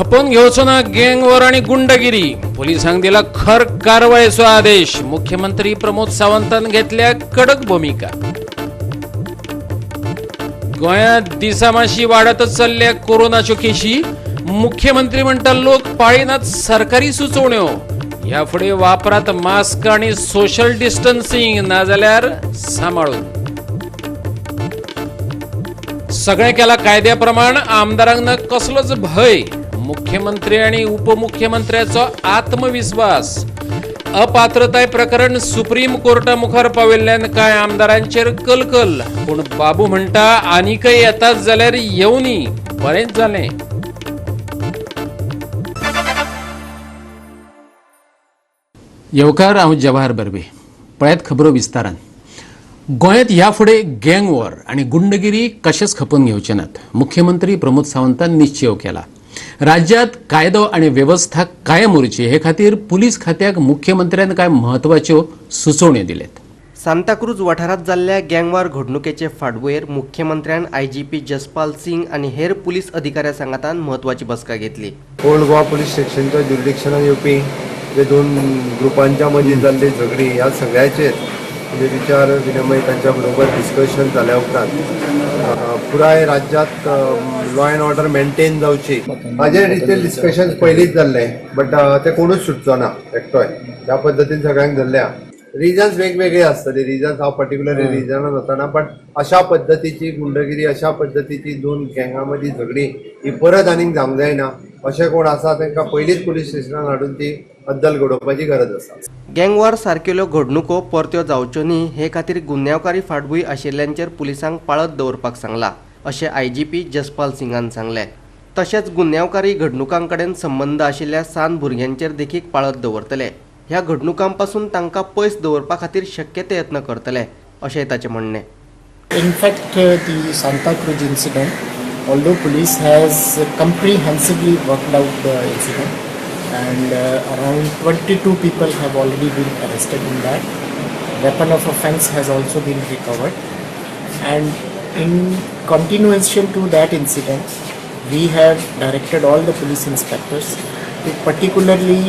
खपोवन घेवचो ना गँगवॉर आणि गुंडगिरी, पोलिसांक दिला खर कारवायेचो आदेश, मुख्यमंत्री प्रमोद सावंतान घेतल्या कडक भूमिका. गोंयांत दिसामाशी वाढतच चल्ल्या कोरोनाच्यो केशी, मुख्यमंत्री म्हणटा लोक पाळीनात सरकारी सुचोवण्यो. ह्या फुडें वापरात मास्क आणि सोशल डिस्टन्सिंग, नाजाल्यार सांबाळून. सगळें केला कायद्याप्रमाण, आमदारांक न कसलोच भय, मुख्यमंत्री आणि उपमुख्यमंत्र्याचो आत्मविश्वास. अपात्रताय प्रकरण सुप्रीम कोर्टा मुखार पाविल्ल्यान कांय आमदारांचेर कलकल, पूण बाबू म्हणटा आनीकय येतात जाल्यार येवनी, बरेंच जालें. येवकार, हांव जवाहर बर्वे. पळयात खबरो विस्तारान. गोंयांत ह्या फुडें गँग वॉर आणि गुंडगिरी कशेच खपोवन घेवचे नात, मुख्यमंत्री प्रमोद सावंतान निश्चय केला. राज्यांत कायदो आणि व्यवस्था कायम उरची हे खातीर पुलीस खात्याक मुख्यमंत्र्यान कांय म्हत्वाच्यो सुचोवण्यो दिल्यात. सांताक्रूज वाठारात जाल्ल्या गँगवॉर घडणुकेचे फाटभुंयेर मुख्यमंत्र्यान आयजीपी जसपाल सिंग आनी हेर पुलीस अधिकाऱ्यां सांगातान म्हत्वाची बसका घेतली. ओल्ड गोवा पुलीस स्टेशनच्या जुरिडिक्शनात येवपी जे दोन ग्रुपांच्या मदीं जाल्ली झगडी ह्या सगळ्याचेर म्हणजे विचार विनिमय तांच्या बरोबर डिस्कशन जाल्या उपरांत पुराय राज्यांत लॉ अँड ऑर्डर मेंटेन जावची हाजे डिटेल डिस्कशन पयलींच जाल्ले, बट ते कोणूच सुटचो ना एकटोय. ह्या पद्दतीन सगळ्यांक धरल्या. रिजन्स वेगवेगळे आसतले, रिजन्स हांव पर्टिक्युलर रिजनान वचना, बट अशा पद्दतीची गुंडगिरी, अशा पद्दतीची दोन गँगा मदीं झगडी ही परत आनीक जावंक जायना. अशें कोण आसा तांकां पयलींच पुलीस स्टेशनान हाडून ती अद्दल घडोवपाची गरज आसा. गँगवॉर सारकेल्यो घडणुको परत्यो जावच्यो न्ही हे खातीर गुन्यांवकारी फाटभुंय आशिल्ल्यांचेर पुलिसांक पाळत दवरपाक सांगला, अशें आयजीपी जसपाल सिंगान सांगलें. तशेंच गुन्यांवकारी घडणुकां कडेन संबंद आशिल्ल्या सान भुरग्यांचेर देखीक पाळत दवरतले. ह्या घडणुकां पासून तांकां पयस दवरपा खातीर शक्य ते यत्न करतले, अशेंय ताचें म्हणणें. In fact, the Santa Cruz incident, although police has comprehensively worked out the incident, and around 22 people have already been arrested in that. Weapon of offense has also been recovered, and in continuation to that incident, we have directed all the police inspectors to particularly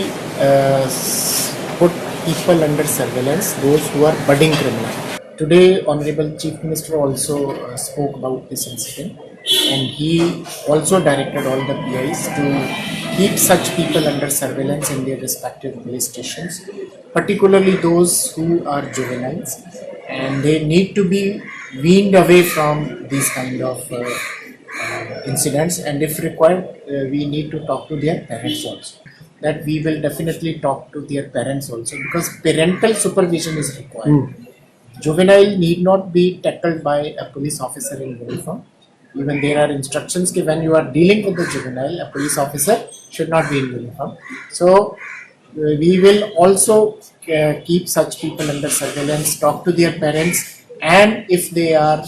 put people under surveillance, those who are budding criminal. Today, Honorable Chief Minister also spoke about this incident, and he also directed all the PIs to keep such people under surveillance in their respective police stations, particularly those who are juveniles, and they need to be weaned away from these kind of incidents, and if required, we need to talk to their parents also. That we will definitely talk to their parents also, because parental supervision is required. Juvenile need not be tackled by a police officer in uniform. Even there are instructions that when you are dealing with the juvenile, a police officer should not be in uniform. So we will also keep such people under surveillance, talk to their parents, and if they are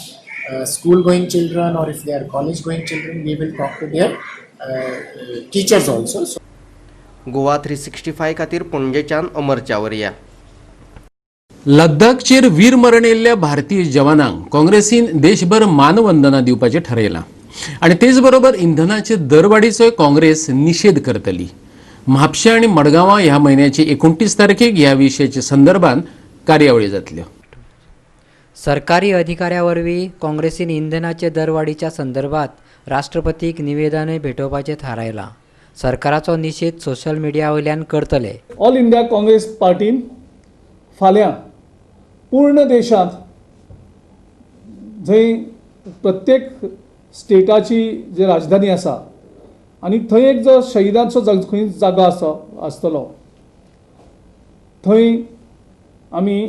school going children or if they are college going children, we will talk to their teachers also. So, Goa 365 खातीर पणजेच्यान अमर चावरिया. लद्दाखचेर वीर मरण येल्ल्या भारतीय जवानांक काँग्रेसीन देशभर मानवंदना दिवपाचें ठरयलां आनी तेच बरोबर इंधनाचे दरवाडीचोय काँग्रेस निशेध करतली. म्हापशें आनी मडगांवां ह्या म्हयन्याचे 29 तारखेक ह्या विशयाच्या संदर्भात कार्यावळी जातल्यो. सरकारी अधिकाऱ्या वरवीं काँग्रेसीन इंधनाचे दरवाडीच्या संदर्भात राष्ट्रपतीक निवेदनय भेटोवपाचें थारायलां. सरकाराचो निशेध सोशल मिडिया वयल्यान करतले. ऑल इंडिया काँग्रेस पार्टीन फाल्यां पूर्ण देशांत जंय प्रत्येक स्टेटाची जी राजधानी आसा आनी थंय एक जो शहिदांचो खंय जागो आसतलो, थंय आमी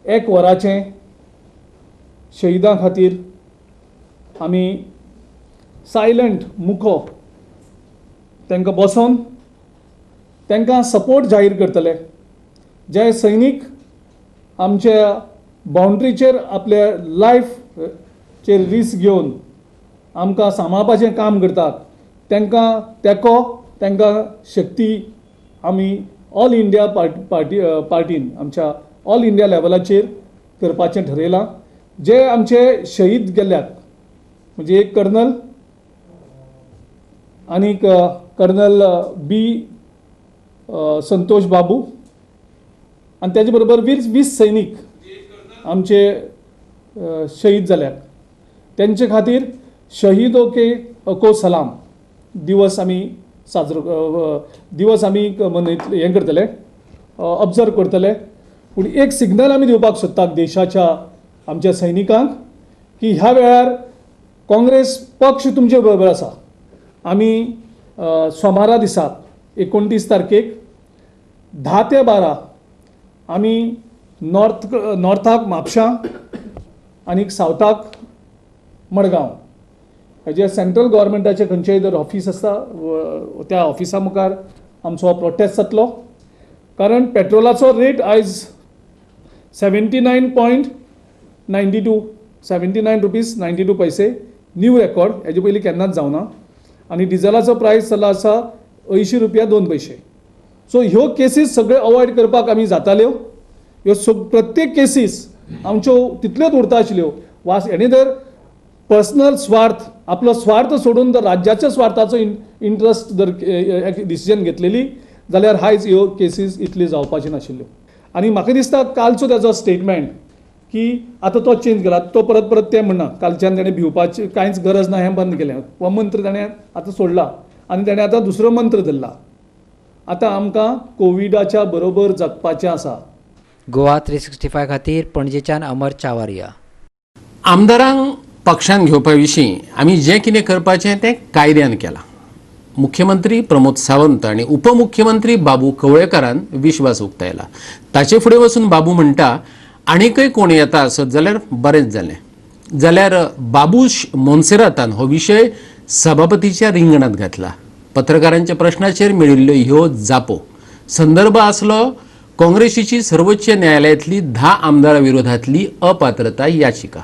1 वराचें शहिदां खातीर आमी सायलंट मुखो तांकां बसोवन तांकां सपोर्ट जाहीर करतले. जे सैनीक आमच्या बाउंड्रीचेर आपल्या लायफचेर रिस्क घेवन आमकां सांबाळपाचें काम करतात, तांकां तेको, तांकां शक्ती आमी ऑल इंडिया पार्टीन आमच्या ऑल इंडिया लेवलाचेर करपाचें ठरयलां. जे आमचे शहीद गेल्यात म्हणजे एक कर्नल आनीक कर्नल बी संतोष बाबू आणि त्याचे बरोबर 20 सैनिक आमचे शहीद जाल्यात. त्यांचे खातीर शहीदो के अको सलाम दिवस आमी मनयतले, हें करतले, ऑब्जर्व करतले. पूण एक सिग्नल आमी दिवपाक सोदतात देशाच्या आमच्या सैनिकांक की ह्या वेळार काँग्रेस पक्ष तुमचे बरोबर आसा. आमी सोमारा दिसा 29 तारखेक 10 ते 12 आमी नॉर्थाक म्हापशां आनी सावथाक मडगांव हेजे सेंट्रल गव्हर्मेंटाचें खंयचेंय जर ऑफिस आसता त्या ऑफिसा मुखार आमचो हो प्रोटेस्ट जातलो. कारण पेट्रोलाचो रेट आयज 79 रुपीज 92 पैसे न्यू रेकॉर्ड, हेजे पयलीं केन्नाच जावना. आनी डिझेलाचो प्रायस जाल्लो आसा 80 रुपया 2 पैसे. सो ह्यो केसीस सगळे अवॉयड करपाक आमी जाताल्यो. ह्यो प्रत्येक केसीस आमच्यो तितल्योच उरता आशिल्ल्यो. हेणे जर पर्सनल स्वार्थ, आपलो स्वार्थ सोडून जर राज्याच्या स्वार्थाचो इंट्रस्ट जर डिसिजन घेतलेली जाल्यार आयज ह्यो केसीस इतली जावपाची नाशिल्ल्यो. आनी म्हाका दिसता कालचो ताजो स्टेटमेंट की आतां तो चेंज केला, तो परत तें म्हणना. कालच्यान ताणें भिवपाची कांयच गरज ना हें बंद केलें. हो मंत्र ताणें आतां सोडला आनी ताणें आतां दुसरो मंत्र धरला. आतां आमकां कोविडाच्या बरोबर जगपाचें आसा. गोवा 365 खातीर पणजेच्यान अमर चावरिया. आमदारांक पक्षान घेवपा विशीं आमी जें कितें करपाचें तें कायद्यान केलां. मुख्यमंत्री प्रमोद सावंत आनी उपमुख्यमंत्री बाबू कवळेकारान विश्वास उक्तायला. ताचे फुडें वचून बाबू म्हणटा आनीकय कोण येता आसत जाल्यार बरेंच जालें. जाल्यार बाबूश मोन्सेरातान हो विशय सभापतीच्या रिंगणात घातला. पत्रकारांच्या प्रश्नाचेर मेळिल्ल्यो ह्यो जापो. संदर्भ आसलो काँग्रेसीची सर्वोच्च न्यायालयातली 10 आमदारां विरोधातली अपात्रता याचिका.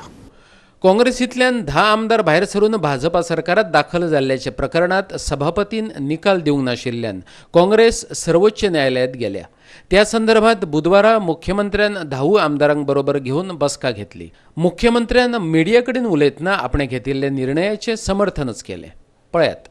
काँग्रेसींतल्यान 10 आमदार भायर सरून भाजपा सरकारात दाखल जाल्ल्याच्या प्रकरणात सभापतीन निकाल दिवंक नाशिल्ल्यान काँग्रेस सर्वोच्च न्यायालयात गेल्या. त्या संदर्भात बुधवारा मुख्यमंत्र्यान 10 आमदारांक बरोबर घेवन बसका घेतली. मुख्यमंत्र्यान मिडिया कडेन उलयतना आपणे घेतिल्ल्या निर्णयाचें समर्थनच केलें. पळयात.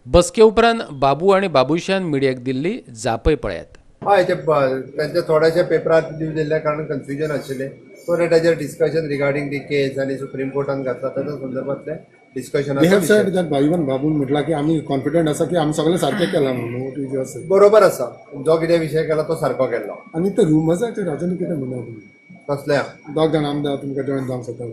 बसके उपरांत बाबू आनी बाबुशान मिडियाक दिल्ली जापय पळयात. हय त्यांच्या थोड्याशा पेपरार न्यूज दिल्ल्या कारणान कन्फ्युजन आशिल्लें. सो ताचेर डिस्कशन रिगार्डिंग दी केस आनी सुप्रीम कोर्टान घातला ताच्या संदर्भातले डिस्कशन इवन बाबून म्हटला की आम्ही कॉन्फिडंट आसा की आमी सगळें सारकें केलां म्हणून. बरोबर आसा. जो कितें विशय केला तो सारको केलो. आनी ते रुमर्साचेर राजन कितें म्हणा तुमी कसल्या 2 जाण आमदार तुमकां जॉयन जावंक सोदता.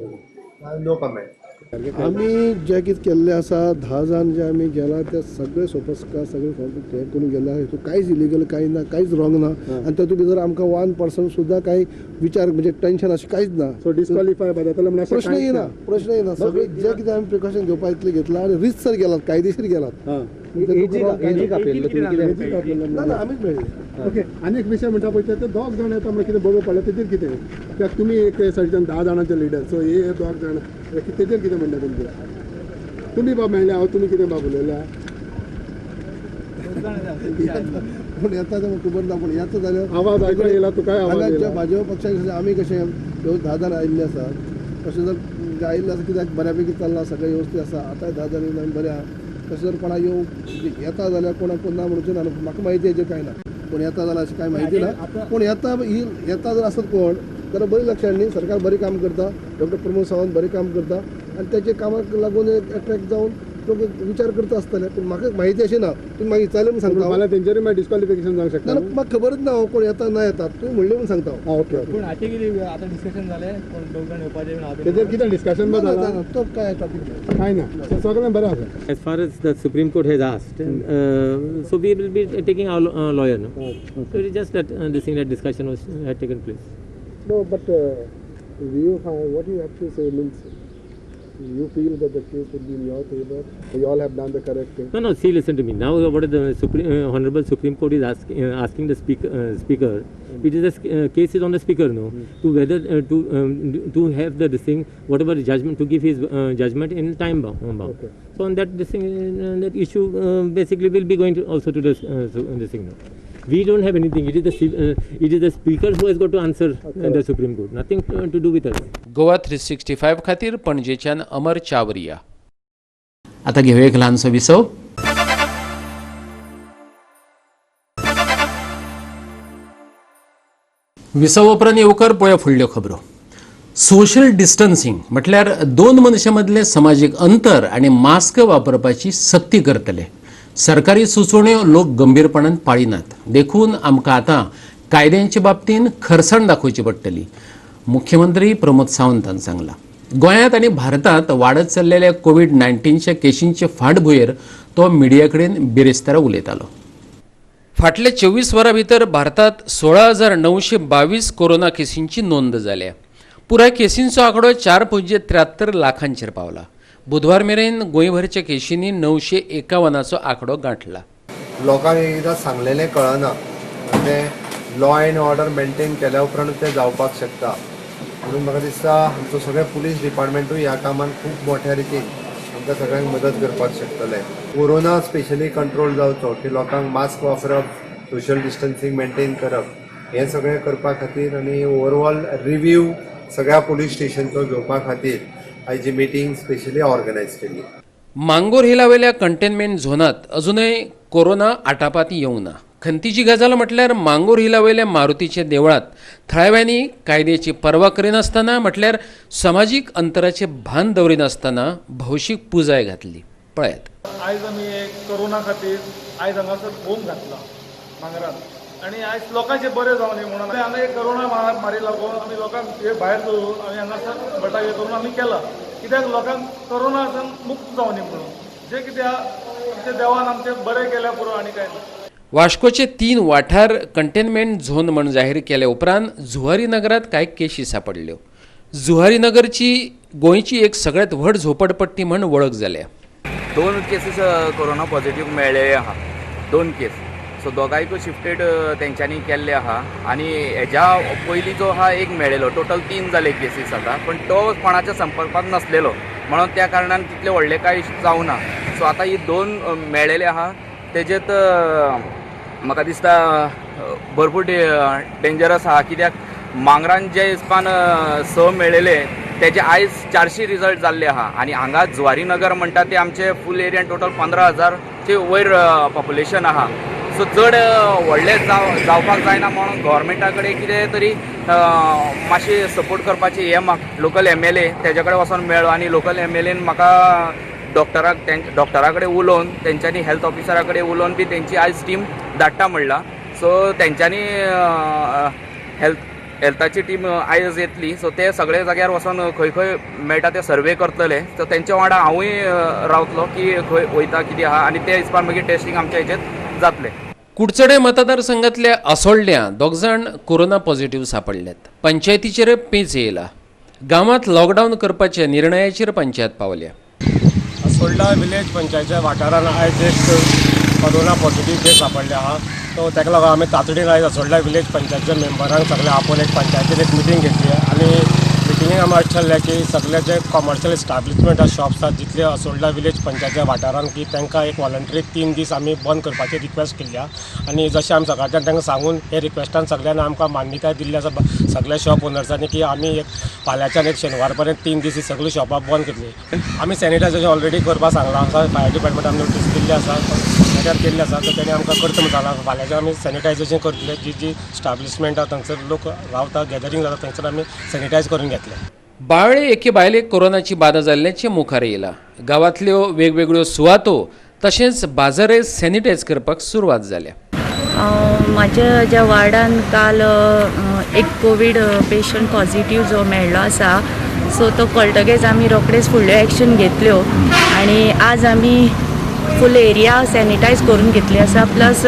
No comment. आमी जे कितें केल्लें आसा 10 जाण जे आमी गेला ते सगळे सोपस्कार सगळे हे करून गेले. हेतून कांयच इलिगल कांय ना, कांयच रॉंग ना. आनी तातूंत भितर आमकां 1% सुद्दां कांय विचार म्हणजे टेन्शन अशें कांयच ना. सो डिस्क्वॉलिफाय जातले प्रश्न येना. सगळे जे कितें आमी प्रिकॉशन घेवपा इतले घेतला आनी रितसर गेलात, कायदेशीर गेलात. आमीच मेळ्ळे. ओके. आनी एक विशय म्हणटा पळय ते 2 जाण येता म्हणजे कितें बरोबर पडलें तेजेर कितें कित्याक तुमी एक सायडीच्यान 10 जाणांचे लिडर. सो हे 2 जाण तेजेर कितें म्हणटा तुमी बाब मेळ्ळे हांव तुमी कितें बाब उलयल्या पूण येता तें खबर ना. पूण येता जाल्यार आवाज आयकूंक येयला तुका हांगाच्या भाजप पक्षाक आमी कशें 10 जाण आयिल्ले आसात. तशें जर आयिल्ले आसा कित्याक बऱ्यापैकी चल्ला, सगळें वेवस्थीत आसा. आतांय 10 जाण येवन आमी बरें आहा. तशें जर कोणा येता जाल्यार कोणाक ना म्हणचें ना. म्हाका म्हायती हेजेर कांय ना. पूण येता जाल्यार अशें कांय म्हायती ना. पूण येता जर आसत कोण जाल्यार बरी लक्षां न्ही. सरकार बरें काम करता. डॉक्टर प्रमोद सावंत बरें काम करता आनी त्याच्या कामाक लागून एट्रॅक्ट जावन लोक विचार करता आसतले. पूण म्हाका म्हायती अशी ना. तुम्ही म्हाका विचारलें म्हणून सांगता. मला तेंचेर मागीर डिस्क्वॉलिफिकेशन जावंक शकता. ना म्हाका खबरच ना कोण येता ना येतात. तुम्ही म्हणलें म्हणून सांगता. ओके. पूण हाचे कितें आतां डिस्कशन जालें कोण 2 जाण येवपाचें तेजेर कितें डिस्कशन जालां तो काय टॉपिक कांय ना. सगळें बरें आसा. As far as the Supreme Court has asked, so we will be taking our lawyer. No? So it is just that that discussion had taken place. No, but what you actually say means you feel that the case would be in your favor. You all have done the correct thing. No, see, listen to me. Now, what is the Honorable Supreme Court is asking the speaker. It is a case is on the speaker, no, to whether to have the thing, whatever judgment, to give his judgment in time bound. Okay. So on that that issue basically will be going to also to this thing. No? We don't have anything. It is the speaker who has got to answer the Supreme Court. Nothing to do with us. Goa 365 खातीर पणजेच्यान अमर चावरिया. आता घेऊया एक ल्हानसो विसव. विसाव उपरांत येवकार पळया फुडल्यो खबरो. सोशल डिस्टन्सिंग म्हटल्यार दोन मनशां मदलें समाजीक अंतर आनी मास्क वापरपाची सक्ती करतले. सरकारी सुचोवण्यो लोक गंभीरपणान पाळिनात. देखून आमकां आतां कायद्यांच्या बाबतींत खरसाण दाखोवची पडटली. मुख्यमंत्री प्रमोद सावंतान सांगलां. गोंयांत आनी भारतांत वाडत चल्लेल्या कोविड-19च्या केशींचे फाटभुंयेर तो मिडिया कडेन बिरेस्तारा उलयतालो. फाटल्या 24 वरां भितर भारतांत 16,922 कोरोना केसींची नोंद जाल्या. पुराय केसींचो आंकडो 4.73 लाखांचेर पावला. बुधवार मेरेन गोंयभरच्या केशींनी 951चो आंकडो गांठला. लोकांक एकदां सांगलेलें कळना. ते लॉ अँड ऑर्डर मेंटेन केल्या उपरांत तें जावपाक शकता. म्हणून म्हाका दिसता आमचो सगळें पुलीस डिपार्टमेंटूय ह्या कामान खूब मोठ्या रितीन आमकां सगळ्यांक मदत करपाक शकतले. कोरोना स्पेशली कंट्रोल जावचो की लोकांक मास्क वापरप, सोशल डिस्टन्सिंग मेंटेन करप हें सगळें करपा खातीर आनी ओवरऑल रिव्यू सगळ्या पुलीस स्टेशनचो घेवपा खातीर आयची मिटींग स्पेशली ऑर्गनायज केल्ली. मांगोर हिलावेल्या कंटेनमेंट झोनात अजूनय कोरोना आटापांत येवंक ना. खंतीची गजाल म्हटल्यार मांगोर हिलावेल्या मारुतीचे देवळात थळाव्यांनी कायद्याची पर्वा करिनासतना म्हटल्यार समाजीक अंतराचे भान दवरिनासतना भौशीक पुजाय घातली. पळयात. आयज आमी एक कोरोना खातीर आयज हांगासर होम घातला मांगरात आनी आयज लोकांचें बरें जावं न्ही म्हणून हांगा एक कोरोना महामारी लागून आमी लोकांक भायर दवरून आमी हांगासर भटाक हे करून आमी केला. कित्याक लोकांक कोरोनासान मुक्त जावं न्ही म्हणून. जे कितें आमच्या देवान आमचें बरें केल्या पुरो आनी कांय ना. वास्कोचे 3 वाठार कंटेनमेंट झोन म्हूण जाहीर केल्या उपरांत जुवारी नगरात कांय केशी सापडल्यो. जुवारी नगरची गोंयची एक सगळ्यांत व्हड झोपडपट्टी म्हूण वळख जाल्या. 2 केसीस कोरोना पॉझिटिव्ह मेळ्ळे आहा. 2 केस. सो दोगांयकूय शिफ्टेड तेंच्यांनी केल्ले आहा. आनी हेज्या पयलीं जो आहा एक मेळ्ळेलो. टोटल 3 जाले केसीस आतां. पण तो कोणाच्या संपर्कांत नासलेलो म्हणून त्या कारणान तितले व्हडले कांय जावं ना. सो आतां ही 2 मेळ्ळेले आहा. तेजेत म्हाका दिसता भरपूर डेंजरस आहा. कित्याक मांगरान जे हिसपान 6 मेळ्ळेले तेजे आयज 400 रिजल्ट जाल्ले आहा. आनी हांगा जुवारी नगर म्हणटा ते आमचे फूल एरियान टोटल 15,000चे वयर पॉप्युलेशन आहा. सो चड व्हडले जावपाक जायना म्हणून गव्हर्मेंटा कडेन कितें तरी मातशी सपोर्ट करपाची हे म्हाका लोकल MLA तेजे कडेन वचोन मेळ्ळो. आनी लोकल MLAन म्हाका डॉक्टरा कडेन उलोवन तेंच्यांनी हेल्थ ऑफिसरा कडेन उलोवन बी तेंची आयज टीम धाडटा म्हणला. सो तेंच्यांनी हेल्थाची टीम आयज येतली. सो ते सगळे जाग्यार वचोन खंय खंय मेळटा ते सर्वे करतले. सो तेंच्या वांगडा हांवूय रावतलो की खंय वयता कितें आहा आनी ते हिसपान मागीर टेस्टिंग आमच्या हेजेर जातलें. कुडचडे मतदारसंघातल्या असोळड्या 2 जाण कोरोना पॉझिटिव्ह सापडल्यात. पंचायतीचेर पेंच येयला. गांवांत लॉकडावन करपाच्या निर्णयाचेर पंचायत पावल्या. असोळडा विलेज पंचायतीच्या वाठारान आयज एक कोरोना पॉझिटिव्ह केस सापडले आहा. तो ताका लागून आमी तातडीन आयज असोळडा विलेज पंचायतीच्या मेंबरांक सगळे आपोवन एक पंचायतीन एक मिटींग घेतली आनी मिटींगेक आमी अशें थारलें की सगळे जे कमर्शियल एस्टाब्लिशमेंट शॉप्स आसात जितले असोळडा विलेज पंचायतीच्या वाठारान की तांकां एक वॉलंटरी 3 दीस आमी बंद करपाची रिक्वेस्ट केल्ली आहा. आनी जशें आमी सकाळच्यान तांकां सांगून हे रिक्वेस्टान सगळ्यांनी आमकां मान्यताय दिल्ली आसा सगळ्या शॉप ओनर्सांनी की आमी एक फाल्यांच्यान एक शेनवार पर्यंत 3 दीस ही सगळीं शॉपां बंद करतली. आमी सॅनिटायझेशन ऑलरेडी करपाक सांगलां आसा. फायर डिपार्टमेंटान नोटीस दिल्ली आसा केल्ली आसा. तर तेणी आमकां करता म्हणून सांगलां. फाल्यांच्यान आमी सॅनिटायझेशन करतले. जी स्टाब्लिशमेंट आसा थंयसर लोक रावता गॅदरींग जाता थंयसर आमी सॅनिटायज करून घेतले. बाळे एके बायलेक कोरोनाची बाधा जाल्ल्याचें मुखार येयला. गांवांतल्यो वेगवेगळ्यो सुवातो तशेंच बाजारय सॅनिटायज करपाक सुरवात जाल्या. म्हाज्या ज्या वार्डान काल एक कोवीड पेशंट पॉझिटिव्ह जो मेळ्ळो आसा. सो तो कळटकच आमी रोखडेच फुडल्यो एक्शन घेतल्यो आनी आज आमी फूल एरिया सॅनिटायज करून घेतली आसा. प्लस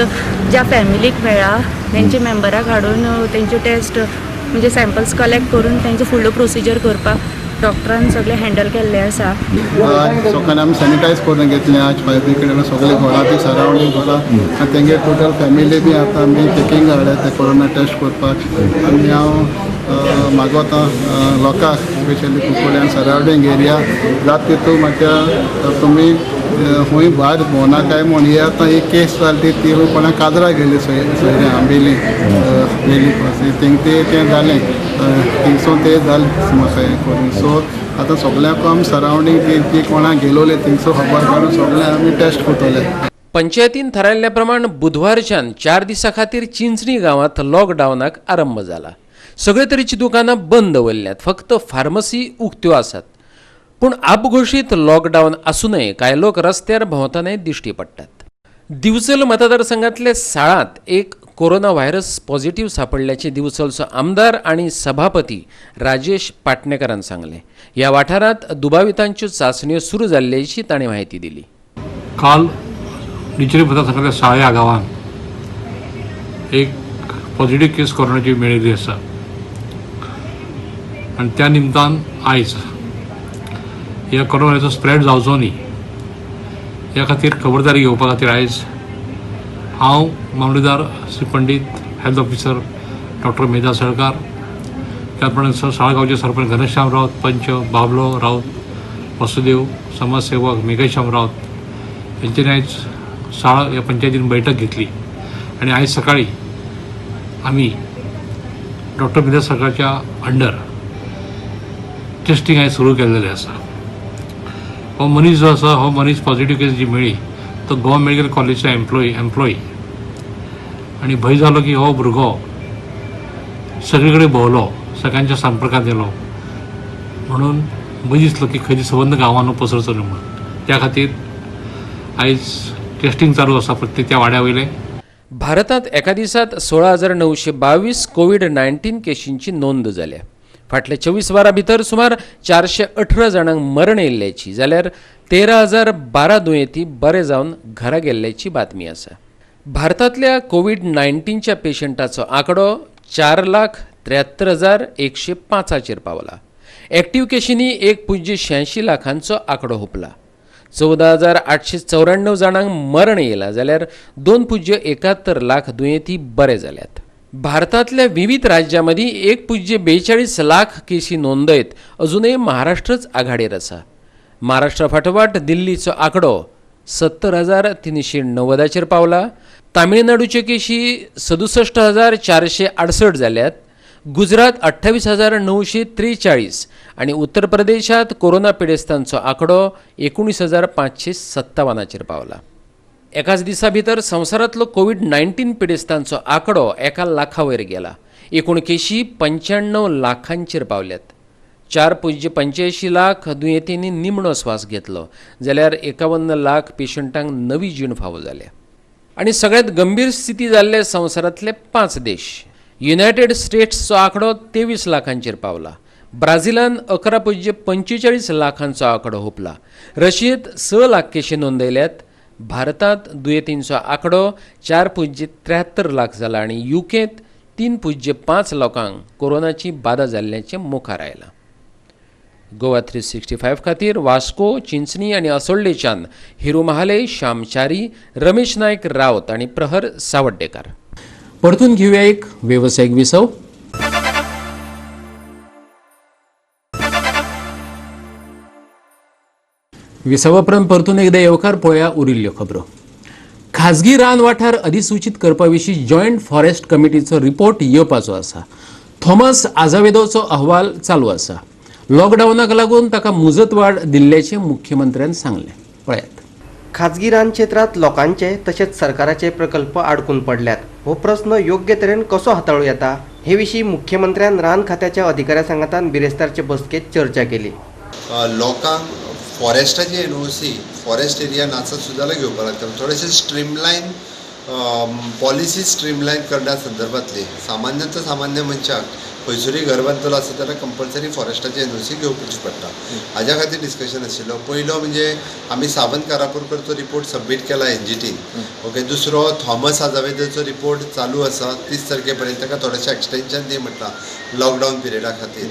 ज्या फॅमिलीक मेळ्ळा तेंचे मेंबराक हाडून तेंचे टेस्ट म्हणजे सॅम्पल्स कलेक्ट करून तेंचो फुडलो प्रोसिजर करपाक डॉक्टरान सगळें हँडल केल्लें आसा. सकाळीं आमी सॅनिटायज करून घेतलें. आज फायर ब्रिगेड सगळे घरां बी सरावंडींग घरां आनी तेंगे टोटल फॅमिली बी आतां आमी चॅकिंग हाडल्या ते कोरोना टेस्ट करपाक. आनी हांव म्हाका आतां लोकांक स्पेशली कुंकोळ्यान सरावंडींग एरिया जाता तितू मातशें तुमी खंय भायर भोंवनाकाय म्हूण ही आतां एक केस जाली ती कोणाक काजरा गेली सोयऱ्या आंबेली वेली तें जालें थिंगसून ते जालें म्हाका हें करून. सो आतां सगळ्यांक आमी सरावंडींग ती कोणाक गेलोले थिंगसो खबर काडून सगळे आमी टेस्ट करतले. पंचायतीन थारायल्ल्या प्रमाण बुधवारच्यान 4 दिसां खातीर चिंचणी गांवांत लॉकडावनाक आरंभ जाला. सगळे तरेची दुकानां बंद दवरल्यात, फक्त फार्मसी उक्त्यो आसात. पूण आपघोशीत लॉकडावन आसूनय कांय लोक रस्त्यार भोंवतानाय दिश्टी पडटात. दिवचल मतदारसंघातले साळांत एक कोरोना व्हायरस पॉझिटिव्ह सापडल्याचे दिवचलचो आमदार आणि सभापती राजेश पाटणेकरान सांगले. ह्या वाठारांत दुबावितांच्यो चाचण्यो सुरू जाल्ल्याची ताणें म्हायती दिली. काल डिचरी मतदारसंघातल्या साळे ह्या गांवांत एक पॉझिटिव्ह केस कोरोनाची मेळिल्ली आसा आनी त्या निमतान आयज ह्या कोरोनाचो स्प्रेड जावचो न्ही ह्या खातीर खबरदारी घेवपा खातीर आयज हांव मामलेदार Shri Pandit health officer doctor Medha Salkar, त्याच प्रमाणे साळगांवचे सरपंच घनश्याम रावत, पंच बाबलो रावत, वसुदेव, समाजसेवक मेघश्याम रावत यांच्यानी आयज साळ ह्या पंचायतीन बैठक घेतली आणि आयज सकाळी आमी डॉक्टर मेधा सळकारच्या अंडर टेस्टिंग आयज सुरू केल्लेलें आसा. हो मनीस जो आसा, हो मनीस पॉझिटिव्ह केस जी मेळ्ळी तो गोवा मेडिकल कॉलेजचा एम्प्लॉई आणि भंय जालो की हो भुरगो सगळे कडेन भोंवलो, सगळ्यांच्या संपर्कांत येलो म्हणून भंय दिसलो की खंय संबंद गांवांत पसरचो न्ही म्हणून. त्या खातीर आयज टेस्टिंग चालू आसा प्रत्येक त्या वाड्या वयले. भारतांत एका दिसात 16,922 कोविड-19 केशींची नोंद जाल्या. फाटल्या 24 वरां भितर सुमार 418 जाणांक मरण येयल्ल्याची, जाल्यार 13,012 दुयेंती बरे जावन घरा गेल्ल्याची बातमी आसा. भारतांतल्या कोविड-19च्या पेशंटाचो आंकडो 4,73,105 पावला. एक्टीव केशींनी 1.86 लाखांचो आंकडो हुपला. 14,894 जाणांक मरण येयलां, जाल्यार 2.71 लाख दुयेंती बरे जाल्यात. भारतांतल्या विविध राज्यां मदीं 1.42 लाख केसी नोंदयत अजूनय महाराष्ट्रच आघाडीर आसा. महाराष्ट्रा फाटोफाट दिल्लीचो आंकडो 70,390 पावला. तामिळनाडूच्यो केशी 67,468 जाल्यात. गुजरात 28,943 आणि उत्तर प्रदेशात कोरोना पिडेस्तांचो आंकडो 19,557 पावला. एकाच दिसा भितर संवसारांतलो कोविड-19 पिडेस्तांचो आंकडो 1 लाखा वयर गेला. एकूण केशी 95 लाखांचेर पावल्यात. 4.85 लाख दुयेंतींनी निमणो स्वास घेतलो, जाल्यार 51 लाख पेशंटांक नवी जीण फावो जाल्या. आनी सगळ्यांत गंभीर स्थिती जाल्ले संवसारांतले 5 देश. युनायटेड स्टेट्सचो आंकडो 23 लाखांचेर पावला. ब्राझिलान 11.45 लाखांचो आंकडो हुपला. रशियेंत 6 लाख केशी नोंदयल्यात. भारतांत दुयेंतींचो आंकडो 4.73 लाख जाला आनी युकेंत 3.5 लोकांक कोरोनाची बाधा जाल्ल्याचें मुखार आयलां. गोवा 365 खातीर वास्को, चिंचणी आनी असोल्डेच्यान हिरू महाले, श्यामचारी, रमेश नायक रावत आनी प्रहर सावड्डेकार. परतून घेवया एक वेवसायीक विसव. विसवाउपरांत परतून एकदा येवकार पळोवया उरिल्ल्यो खबरो. खाजगी रान वाठार अधिसूचित करपा विशीं जॉयंट फॉरेस्ट कमिटीचो रिपोर्ट येवपाचो आसा. थॉमस आझावेदोचो अहवाल चालू आसा. लॉकडावनाक लागून ताका मुजतवाड दिल्ल्याचें मुख्यमंत्र्यान सांगलें. पळयात. खाजगी रान क्षेत्रात लोकांचे तसेच सरकाराचे प्रकल्प अडकून पडल्यात. हो प्रश्न योग्य तरेन कसो हाताळूं येता हे विशीं मुख्यमंत्र्यान रान खात्याच्या अधिकाऱ्या सांगातान बिरेस्तारचे बसकेत चर्चा केली. लोकांक फॉरेस्टाची एनओसी फॉरेस्ट एरियान आसा सुद्दां घेवपाक लागता. थोडेशे स्ट्रीमलायन पॉलिसी स्ट्रीमलायन करण्या संदर्भातली सामान्य मनशाक खंयसरूय घर बांदतलो आसा जाल्यार कंपल्सरी फॉरेस्टाची एनओसी घेवपाची पडटा. हाज्या खातीर डिस्कशन आशिल्लो. पयलो म्हणजे आमी सावंत कारापूरकरचो रिपोर्ट सबमीट केला एनजीटीन. ओके. दुसरो थॉमस आझावेदोचो रिपोर्ट चालू आसा 30 तारखे पर्यंत. ताका थोडेशें एक्सटेंशन दी म्हटलां लॉकडावन पिरियडा खातीर.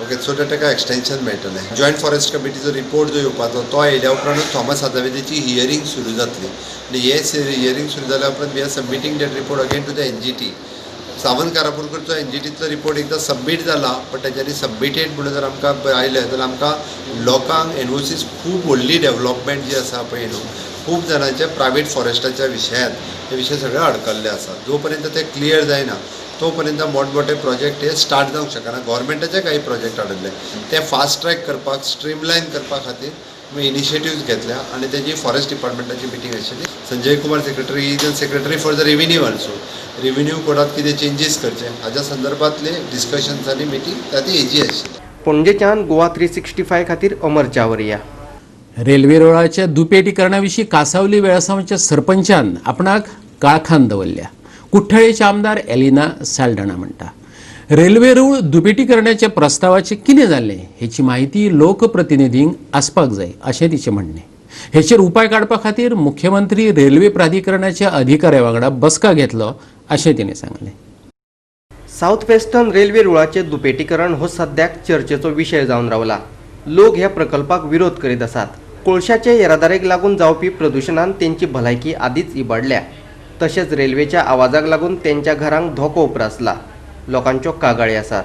ओके. सो दॅट ताका एक्सटेंशन मेळटलें. जॉयंट फॉरेस्ट कमिटीचो रिपोर्ट जो येवपाचो तो येयल्या उपरांतूच थॉमस आझावेदोची हियरींग सुरू जातली आनी हे हियरींग सुरू जाल्या उपरांत we are submitting that report again to the NGT. Sawant कारापूरकरचो एनजीटीचो रिपोर्ट एकदां सबमीट जाला, पण त्याच्यानी सबमिटेड म्हणून जर आमकां आयलें जाल्यार आमकां लोकांक एनओसीज खूब व्हडली डेव्हलपमेंट जी आसा पळय न्हू, खूब जाणांचे प्रायवेट फॉरेस्टाच्या विशयांत हे विशय सगळे अडकल्ले आसा. जो पर्यंत ते क्लियर जायना तो पर्यंत मोठमोठे प्रोजेक्ट हे स्टार्ट जावंक शकना. गव्हर्मेंटाचे काही प्रोजेक्ट अडकले ते फास्ट ट्रॅक करपाक स्ट्रीमलायन करपा खातीर इनिशिएटिव्स घेतल्या आनी तेजी फॉरेस्ट डिपार्टमेंटाची मिटींग आशिल्ली. Sanjay Kumar secretary for the revenue also revenue कोडात कितें चेंजीस करचे हाच्या संदर्भातले डिस्कशन्स आनी मिटींग ताती हेजी आशिल्ली. पणजेच्यान गोवा 365 खातीर अमर चावरिया. रेल्वे रुळाच्या दुपेटीकरणाविशीं कासावली वेळासांवच्या सरपंचान आपणाक काळखान दवरल्या. कुठ्ठाळेचे आमदार एलिना साल्डना म्हणटा रेल्वे रूळ दुपेटीकरणाच्या प्रस्तावाचें कितें जालें हेची म्हायती लोकप्रतिनिधींक आसपाक जाय अशें तिचें म्हणणें. हेचेर उपाय काडपा खातीर मुख्यमंत्री रेल्वे प्राधिकरणाच्या अधिकाऱ्या वांगडा बसका घेतलो अशें तिणें सांगलें. साऊथ वेस्टर्न रेल्वे रुळाचे दुपेटीकरण हो सद्याक चर्चेचो विशय जावन रावला. लोक ह्या प्रकल्पाक विरोध करीत आसात. कोळशाचे येरादारेक लागून जावपी प्रदुशणान तेंची भलायकी आदींच इबाडल्या. तशेंच रेल्वेच्या आवाजाक लागून तेंच्या घरांक धोको उप्रासला. लोकांच्यो कागाळी आसात.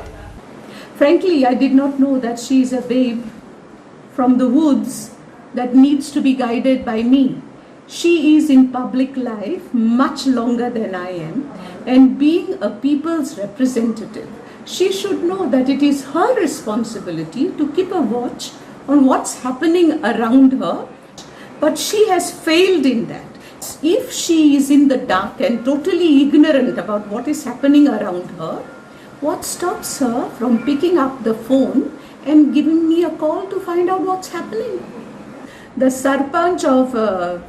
Frankly, I did not know that she is a babe from the woods that needs to be guided by me. She is in public life much longer than I am, and being a people's representative, she should know that it is her responsibility to keep a watch on what's happening around her, but she has failed in that. If she is in the dark and totally ignorant about what is happening around her, what stops her from picking up the phone and giving me a call to find out what's happening? The Sarpanch of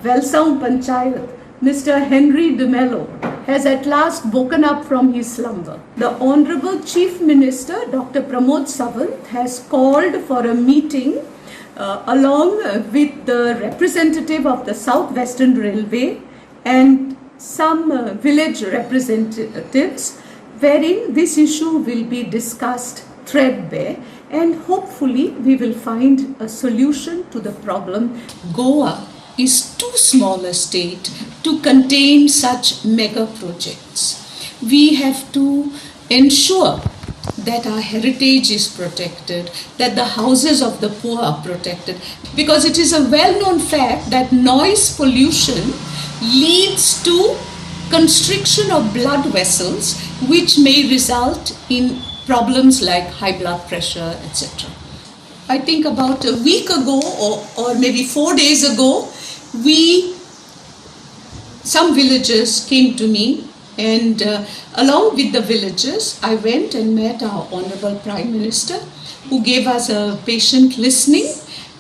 Velsound Panchayat, Mr. Henry DeMello, has at last woken up from his slumber. The Honorable Chief Minister, Dr. Pramod Sawant, has called for a meeting along with the representative of the South Western Railway and some village representatives, wherein this issue will be discussed threadbare, and hopefully we will find a solution to the problem. Goa is too small a state to contain such mega projects. We have to ensure that our heritage is protected, that the houses of the poor are protected, because it is a well-known fact that noise pollution leads to constriction of blood vessels, which may result in problems like high blood pressure, etc. I think about a week ago or maybe 4 days ago, some villagers came to me, and along with the villagers, I went and met our Honorable Prime Minister, who gave us a patient listening.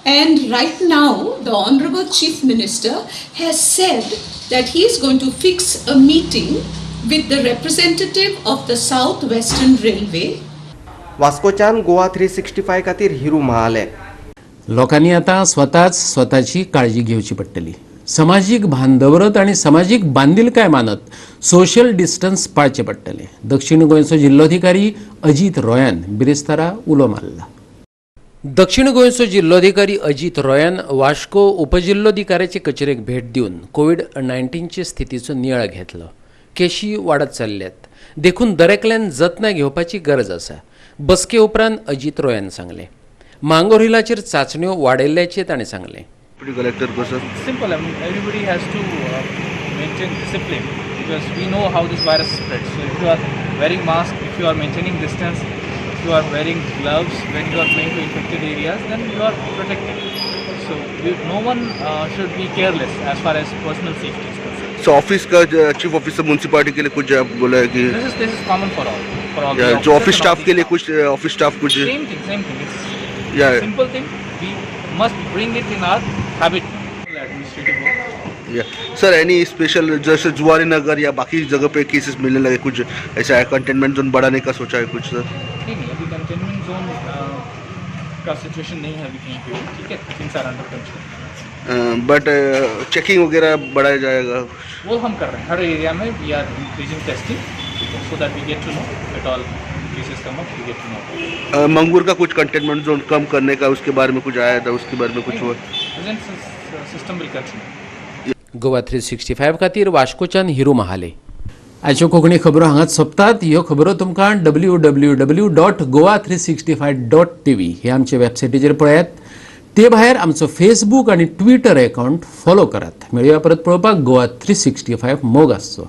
And right now, the Honorable Chief Minister has said that he is going to fix a meeting with the representative of the South Western Railway. वास्कोच्यान Goa 365 खातीर हिरू महाले. लोकांनी आता स्वताची काळजी घेवची पडटली. समाजीक भान दवरत आणि सामाजिक बांदिलकाय मानत सोशल डिस्टन्स पाळचे पडटले. दक्षिण गोंयचो जिल्लोधिकारी अजित रॉयान बिरेस्तारा उलो मारला. दक्षिण गोंयचो जिल्लोधिकारी अजित रॉयान वास्को उपजिल्लोधिकाऱ्याचे कचेरेक भेट दिवन कोविड-19चे स्थितीचो नियाळ घेतलो. केशी वाडत चल्ल्यात, देखून दरेकल्यान जतनाय घेवपाची गरज आसा. बसके उपरांत अजित रॉयान सांगले. मांगोर हिलाचेर चाचण्यो वाडयल्ल्याचे ताणें सांगलें. Simple. I mean, everybody has to maintain discipline because we know how this virus spreads. So if you are wearing mask, if you are maintaining distance, if you are wearing gloves when you are going to infected areas, then you are protected. So no one should be careless as far as personal safety is concerned. So office का chief officer municipality के लिए कुछ बोला है कि this is common for all. जो office staff के लिए कुछ office staff कुछ Same thing. It's a simple thing. We must bring it in our habit. Administrative work. Sir any special जैसे जुआरी नगर या बाकी जगह पे केसेस मिलने लगे, कुछ ऐसा कंटेनमेंट जोन बढ़ाने का सोचा है कुछ सर? नहीं अभी कंटेनमेंट जोन का सिचुएशन नहीं है अभी कहीं पे. ठीक है, things are under control. But checking वगैरह बढ़ाया जाएगा वो हम कर रहे हैं. हर एरिया में we are increasing testing so that we get to know at all cases come up, we get to know. मंगूर का कुछ कंटेनमेंट जोन कम करने का उसके बारे में कुछ आया था, उसके बारे में कुछ हुआ? System will continue. गोवा 365 खातीर वास्कोच्यान हिरू महाले. आजच्यो कोंकणी खबरो हांगाच सोंपतात. ह्यो खबरो तुमकां www.goa365.tv हे आमचे वेबसायटीचेर पळयात. ते भायर आमचो फेसबूक आनी ट्विटर अकावंट फॉलो करात. मेळुया परत पळोवपाक गोवा 365 मोग आसचो.